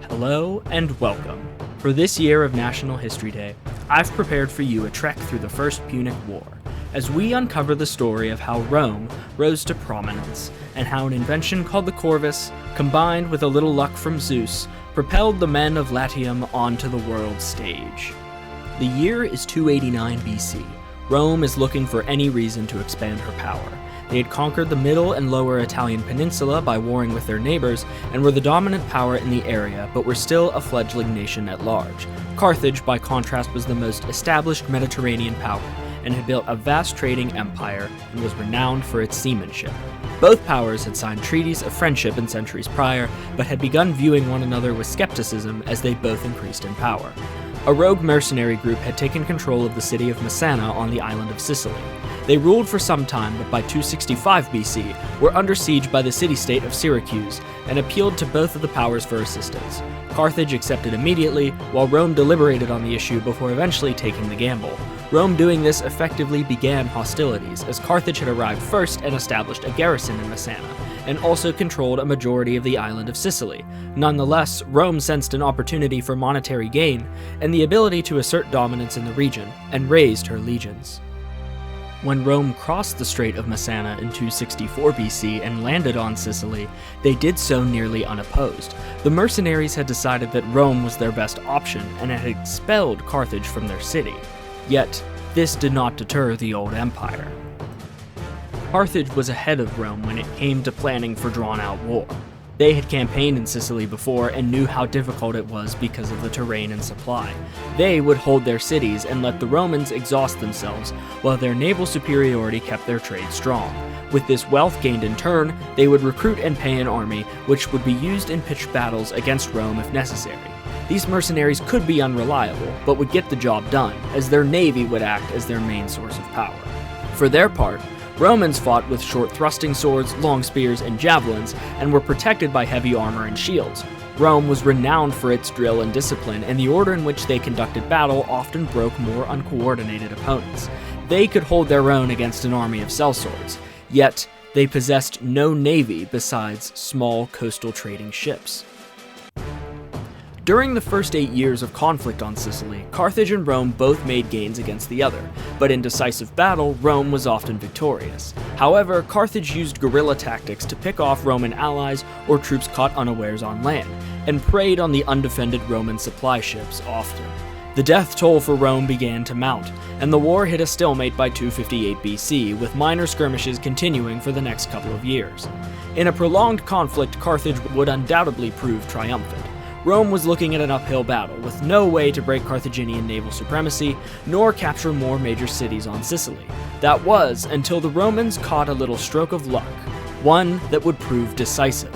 Hello and welcome. For this year of National History Day, I've prepared for you a trek through the First Punic War, as we uncover the story of how Rome rose to prominence, and how an invention called the Corvus, combined with a little luck from Zeus, propelled the men of Latium onto the world stage. The year is 289 BC. Rome is looking for any reason to expand her power. They had conquered the middle and lower Italian peninsula by warring with their neighbors, and were the dominant power in the area, but were still a fledgling nation at large. Carthage, by contrast, was the most established Mediterranean power, and had built a vast trading empire, and was renowned for its seamanship. Both powers had signed treaties of friendship in centuries prior, but had begun viewing one another with skepticism as they both increased in power. A rogue mercenary group had taken control of the city of Messana on the island of Sicily. They ruled for some time, but by 265 BC were under siege by the city-state of Syracuse, and appealed to both of the powers for assistance. Carthage accepted immediately, while Rome deliberated on the issue before eventually taking the gamble. Rome doing this effectively began hostilities, as Carthage had arrived first and established a garrison in Messana, and also controlled a majority of the island of Sicily. Nonetheless, Rome sensed an opportunity for monetary gain, and the ability to assert dominance in the region, and raised her legions. When Rome crossed the Strait of Messana in 264 BC and landed on Sicily, they did so nearly unopposed. The mercenaries had decided that Rome was their best option and had expelled Carthage from their city. Yet, this did not deter the old empire. Carthage was ahead of Rome when it came to planning for drawn-out war. They had campaigned in Sicily before and knew how difficult it was because of the terrain and supply. They would hold their cities and let the Romans exhaust themselves, while their naval superiority kept their trade strong. With this wealth gained in turn, they would recruit and pay an army, which would be used in pitched battles against Rome if necessary. These mercenaries could be unreliable, but would get the job done, as their navy would act as their main source of power. For their part, Romans fought with short thrusting swords, long spears, and javelins, and were protected by heavy armor and shields. Rome was renowned for its drill and discipline, and the order in which they conducted battle often broke more uncoordinated opponents. They could hold their own against an army of sellswords, yet they possessed no navy besides small coastal trading ships. During the first 8 years of conflict on Sicily, Carthage and Rome both made gains against the other, but in decisive battle, Rome was often victorious. However, Carthage used guerrilla tactics to pick off Roman allies or troops caught unawares on land, and preyed on the undefended Roman supply ships often. The death toll for Rome began to mount, and the war hit a stalemate by 258 BC, with minor skirmishes continuing for the next couple of years. In a prolonged conflict, Carthage would undoubtedly prove triumphant. Rome was looking at an uphill battle, with no way to break Carthaginian naval supremacy, nor capture more major cities on Sicily. That was until the Romans caught a little stroke of luck, one that would prove decisive.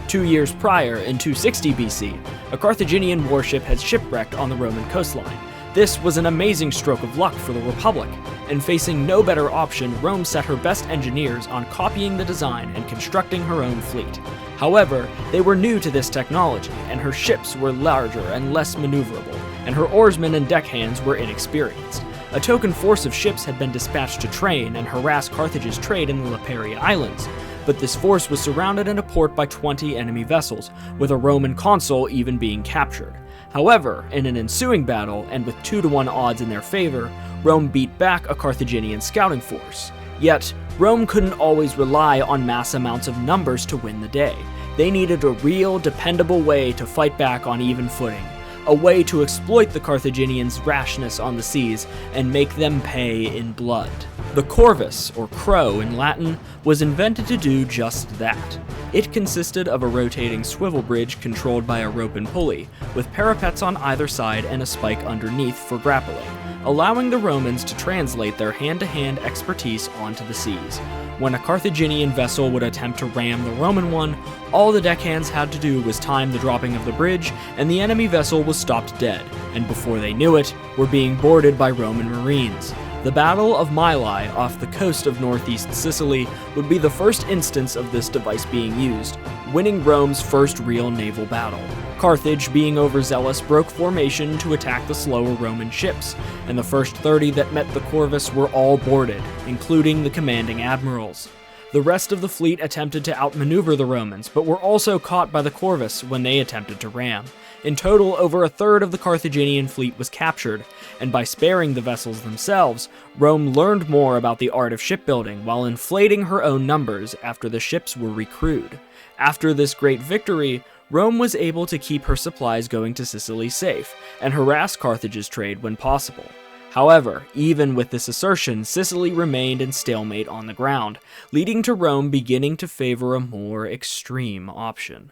2 years prior, in 260 BC, a Carthaginian warship had shipwrecked on the Roman coastline. This was an amazing stroke of luck for the Republic, and facing no better option, Rome set her best engineers on copying the design and constructing her own fleet. However, they were new to this technology, and her ships were larger and less maneuverable, and her oarsmen and deckhands were inexperienced. A token force of ships had been dispatched to train and harass Carthage's trade in the Lipari Islands, but this force was surrounded in a port by 20 enemy vessels, with a Roman consul even being captured. However, in an ensuing battle, and with 2-to-1 odds in their favor, Rome beat back a Carthaginian scouting force. Yet, Rome couldn't always rely on mass amounts of numbers to win the day. They needed a real, dependable way to fight back on even footing, a way to exploit the Carthaginians' rashness on the seas and make them pay in blood. The Corvus, or crow in Latin, was invented to do just that. It consisted of a rotating swivel bridge controlled by a rope and pulley, with parapets on either side and a spike underneath for grappling, allowing the Romans to translate their hand-to-hand expertise onto the seas. When a Carthaginian vessel would attempt to ram the Roman one, all the deckhands had to do was time the dropping of the bridge, and the enemy vessel was stopped dead, and before they knew it, were being boarded by Roman marines. The Battle of Mylae off the coast of northeast Sicily would be the first instance of this device being used, winning Rome's first real naval battle. Carthage, being overzealous, broke formation to attack the slower Roman ships, and the first 30 that met the Corvus were all boarded, including the commanding admirals. The rest of the fleet attempted to outmaneuver the Romans, but were also caught by the Corvus when they attempted to ram. In total, over a third of the Carthaginian fleet was captured, and by sparing the vessels themselves, Rome learned more about the art of shipbuilding while inflating her own numbers after the ships were recrewed. After this great victory, Rome was able to keep her supplies going to Sicily safe, and harass Carthage's trade when possible. However, even with this assertion, Sicily remained in stalemate on the ground, leading to Rome beginning to favor a more extreme option.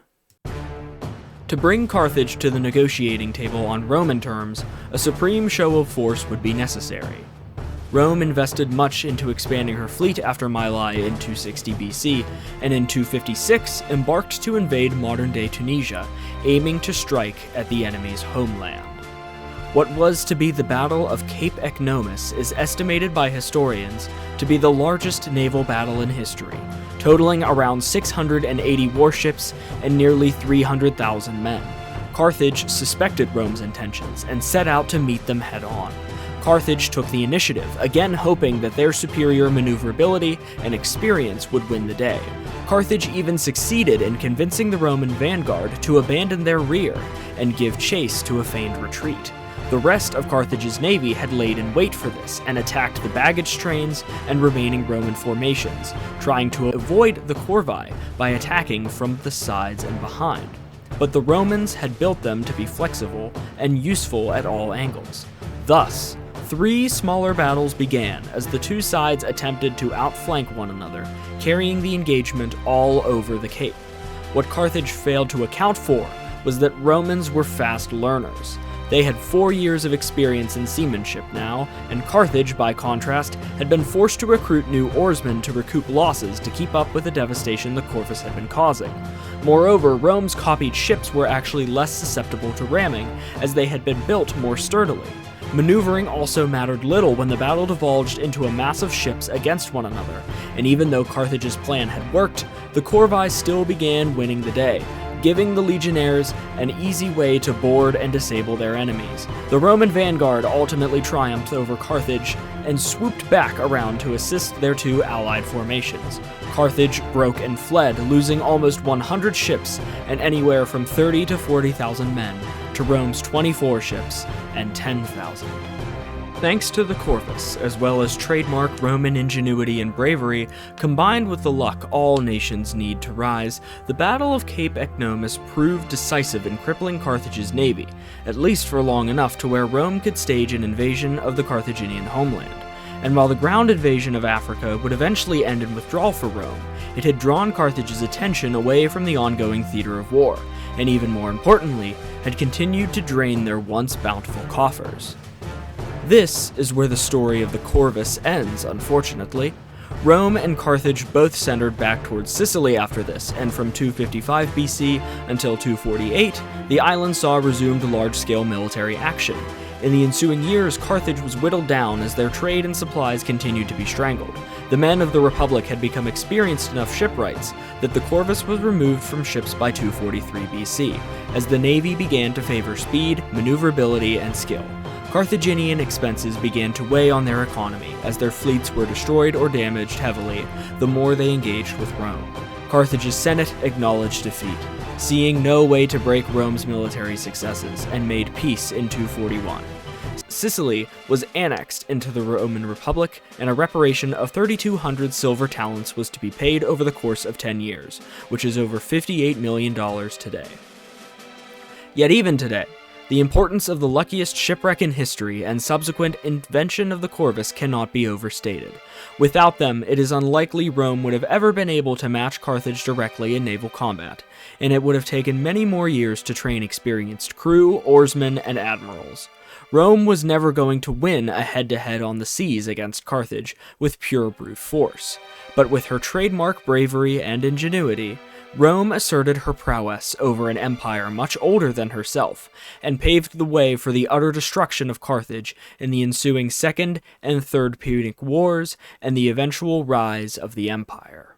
To bring Carthage to the negotiating table on Roman terms, a supreme show of force would be necessary. Rome invested much into expanding her fleet after Mylae in 260 BC, and in 256 embarked to invade modern-day Tunisia, aiming to strike at the enemy's homeland. What was to be the Battle of Cape Ecnomus is estimated by historians to be the largest naval battle in history, totaling around 680 warships and nearly 300,000 men. Carthage suspected Rome's intentions and set out to meet them head-on. Carthage took the initiative, again hoping that their superior maneuverability and experience would win the day. Carthage even succeeded in convincing the Roman vanguard to abandon their rear and give chase to a feigned retreat. The rest of Carthage's navy had laid in wait for this and attacked the baggage trains and remaining Roman formations, trying to avoid the corvi by attacking from the sides and behind. But the Romans had built them to be flexible and useful at all angles. Thus, 3 smaller battles began as the two sides attempted to outflank one another, carrying the engagement all over the Cape. What Carthage failed to account for was that Romans were fast learners. They had 4 years of experience in seamanship now, and Carthage, by contrast, had been forced to recruit new oarsmen to recoup losses to keep up with the devastation the Corvus had been causing. Moreover, Rome's copied ships were actually less susceptible to ramming, as they had been built more sturdily. Maneuvering also mattered little when the battle divulged into a mass of ships against one another, and even though Carthage's plan had worked, the corvi still began winning the day, giving the legionnaires an easy way to board and disable their enemies. The Roman vanguard ultimately triumphed over Carthage and swooped back around to assist their two allied formations. Carthage broke and fled, losing almost 100 ships and anywhere from 30 to 40,000 men to Rome's 24 ships and 10,000. Thanks to the Corvus, as well as trademark Roman ingenuity and bravery, combined with the luck all nations need to rise, the Battle of Cape Ecnomus proved decisive in crippling Carthage's navy, at least for long enough to where Rome could stage an invasion of the Carthaginian homeland. And while the ground invasion of Africa would eventually end in withdrawal for Rome, it had drawn Carthage's attention away from the ongoing theater of war, and even more importantly, had continued to drain their once bountiful coffers. This is where the story of the Corvus ends, unfortunately. Rome and Carthage both centered back towards Sicily after this, and from 255 BC until 248, the island saw resumed large-scale military action. In the ensuing years, Carthage was whittled down as their trade and supplies continued to be strangled. The men of the Republic had become experienced enough shipwrights that the Corvus was removed from ships by 243 BC, as the navy began to favor speed, maneuverability, and skill. Carthaginian expenses began to weigh on their economy as their fleets were destroyed or damaged heavily the more they engaged with Rome. Carthage's Senate acknowledged defeat, seeing no way to break Rome's military successes, and made peace in 241. Sicily was annexed into the Roman Republic, and a reparation of 3,200 silver talents was to be paid over the course of 10 years, which is over $58 million today. Yet even today, the importance of the luckiest shipwreck in history and subsequent invention of the Corvus cannot be overstated. Without them, it is unlikely Rome would have ever been able to match Carthage directly in naval combat, and it would have taken many more years to train experienced crew, oarsmen, and admirals. Rome was never going to win a head-to-head on the seas against Carthage with pure brute force, but with her trademark bravery and ingenuity, Rome asserted her prowess over an empire much older than herself, and paved the way for the utter destruction of Carthage in the ensuing Second and Third Punic Wars and the eventual rise of the empire.